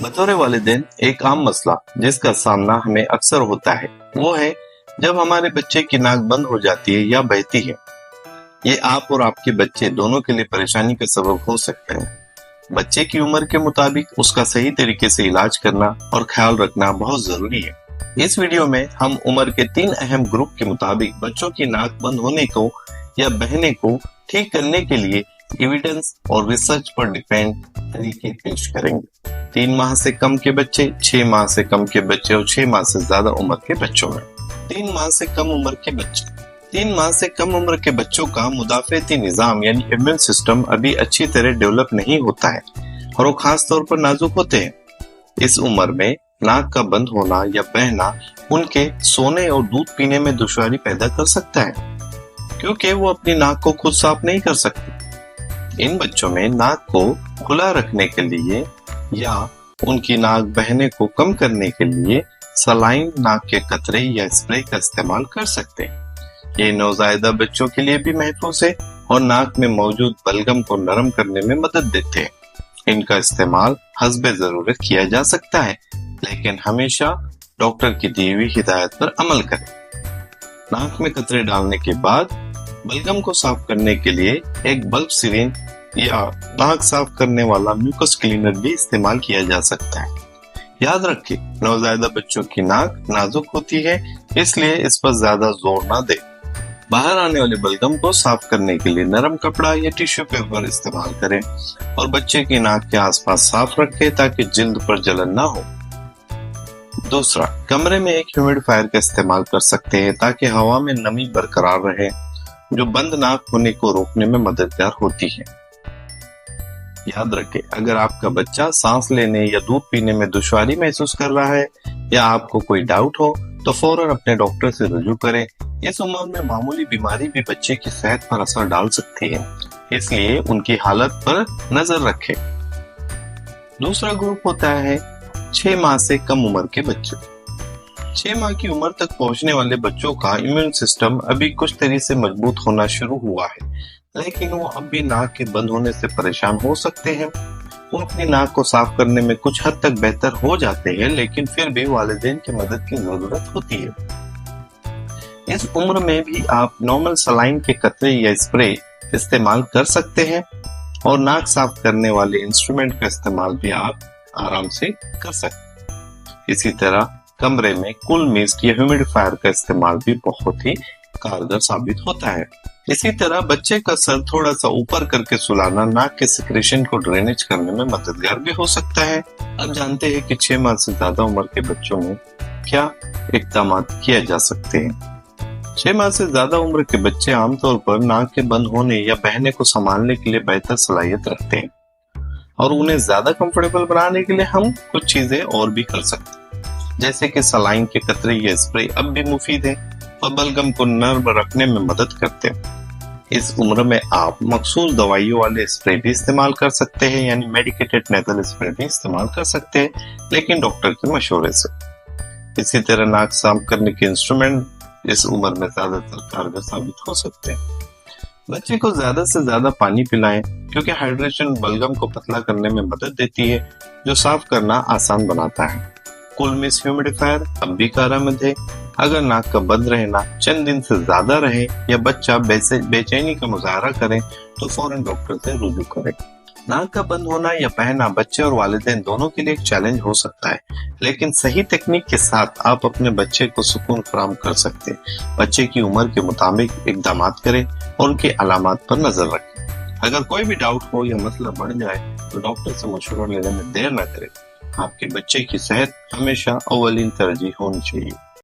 बतौर वालिदैन एक आम मसला जिसका सामना हमें अक्सर होता है वो है जब हमारे बच्चे की नाक बंद हो जाती है या बहती है। ये आप और आपके बच्चे दोनों के लिए परेशानी का सबब हो सकता है। बच्चे की उम्र के मुताबिक उसका सही तरीके से इलाज करना और ख्याल रखना बहुत जरूरी है। इस वीडियो में हम उम्र के 3 अहम ग्रुप के मुताबिक बच्चों की नाक बंद होने को या बहने को ठीक करने के लिए एविडेंस और रिसर्च पर डिपेंड तरीके पेश करेंगे। 3 माह से कम के बच्चे, 6 माह से कम के बच्चे और 6 माह से ज्यादा उम्र के बच्चों में। 3 माह से कम उम्र के बच्चे। 3 माह से कम उम्र के बच्चों का मुदाफियती निजाम यानी इम्यून सिस्टम अभी अच्छी तरह डेवलप नहीं होता है और वो खास तौर पर नाजुक होते हैं। इस उम्र में नाक का बंद होना या बहना उनके सोने और दूध पीने में दुश्वारी पैदा कर सकता है क्योंकि वो अपनी नाक को खुद साफ नहीं कर सकते। इन बच्चों में नाक को खुला रखने के लिए या उनकी नाक बहने को कम करने के लिए सलाइन नाक के कतरे या स्प्रे का इस्तेमाल कर सकते हैं। ये नौज़ायदा बच्चों के लिए भी महफूज है और नाक में मौजूद बलगम को नरम करने में मदद देते हैं। इनका इस्तेमाल हस्बे जरूरत किया जा सकता है, लेकिन हमेशा डॉक्टर की दी हुई हिदायत पर अमल करें। नाक में कतरे डालने के बाद बलगम को साफ करने के लिए एक बल्ब सिरिंज या नाक साफ करने वाला म्यूकस क्लीनर भी इस्तेमाल किया जा सकता है। याद रखें, नवजायदा बच्चों की नाक नाजुक होती है, इसलिए इस पर ज्यादा जोर ना दें। बाहर आने वाले बलगम को साफ करने के लिए नरम कपड़ा या टिश्यू पेपर इस्तेमाल करें और बच्चे की नाक के आसपास साफ रखें ताकि जिल्द पर जलन ना हो। दूसरा, कमरे में एक ह्यूमिडिफायर का इस्तेमाल कर सकते हैं ताकि हवा में नमी बरकरार रहे, जो बंद नाक होने को रोकने में मददगार होती है। याद रखें, अगर आपका बच्चा सांस लेने या दूध पीने में दुश्वारी महसूस कर रहा है या आपको कोई डाउट हो तो फौरन अपने डॉक्टर से रुजू करें। इस उम्र में मामूली बीमारी भी बच्चे की सेहत पर असर डाल सकती है, इसलिए उनकी हालत पर नजर रखें। दूसरा ग्रुप होता है 6 माह से कम उम्र के बच्चे। 6 माह की उम्र तक पहुंचने वाले बच्चों का इम्यून सिस्टम अभी कुछ तरह से मजबूत होना शुरू हुआ है, लेकिन वो अब भी नाक के बंद होने से परेशान हो सकते हैं। वो अपनी नाक को साफ करने में कुछ हद तक बेहतर हो जाते हैं, लेकिन फिर भी वालिदैन की मदद की जरूरत होती है। इस उम्र में भी आप नॉर्मल सलाइन के कतरे या स्प्रे इस्तेमाल कर सकते हैं और नाक साफ करने वाले इंस्ट्रूमेंट का इस्तेमाल भी आप आराम से कर सकते हैं। इसी तरह कमरे में कूल मिस्ट या ह्यूमिडिफायर का इस्तेमाल भी बहुत ही कारगर साबित होता है। इसी तरह बच्चे का सर थोड़ा सा ऊपर करके सुलाना नाक के सिक्रेशन को ड्रेनेज करने में मददगार भी हो सकता है। अब जानते हैं कि 6 माह से ज्यादा उम्र के बच्चों में क्या इक़दाम किए जा सकते हैं। 6 माह से ज्यादा उम्र के बच्चे आमतौर पर नाक के बंद होने या बहने को संभालने के लिए बेहतर सलाहियत रखते हैं और उन्हें ज्यादा कंफर्टेबल बनाने के लिए हम कुछ चीजें और भी कर सकते हैं, जैसे कि सलाइन के कतरे या स्प्रे अब भी मुफीद है और बलगम को नर्म रखने में मदद करते हैं। इस उम्र में आप मखसूस दवाइयों वाले स्प्रे भी इस्तेमाल कर सकते हैं, यानी मेडिकेटेड नेजल स्प्रे भी इस्तेमाल कर सकते हैं, लेकिन डॉक्टर के मशवरे से। इसी तरह नाक साफ करने के इंस्ट्रूमेंट इस उम्र में ज्यादातर कारगर साबित हो सकते हैं। बच्चे को ज्यादा से ज्यादा पानी पिलाएं क्योंकि हाइड्रेशन बलगम को पतला करने में मदद देती है, जो साफ करना आसान बनाता है। कूल मिस्ट ह्यूमिडिफायर अब भी कारगर है। अगर नाक का बंद रहना चंद दिन से ज्यादा रहे या बच्चा बेचैनी का मुजाहरा करे तो फौरन डॉक्टर से रुजू करें। नाक का बंद होना या बहना बच्चे और वालिदैन दोनों के लिए एक चैलेंज हो सकता है, लेकिन सही टेक्निक के साथ आप अपने बच्चे को सुकून फराहम कर सकते हैं। बच्चे की उम्र के मुताबिक इक़दाम करें और उनके अलामात पर नजर रखें। अगर कोई भी डाउट हो या मसला बढ़ जाए तो डॉक्टर से मशवरा लेने में देर न करें। आपके बच्चे की सेहत हमेशा अव्वलीन तरजीह होनी चाहिए।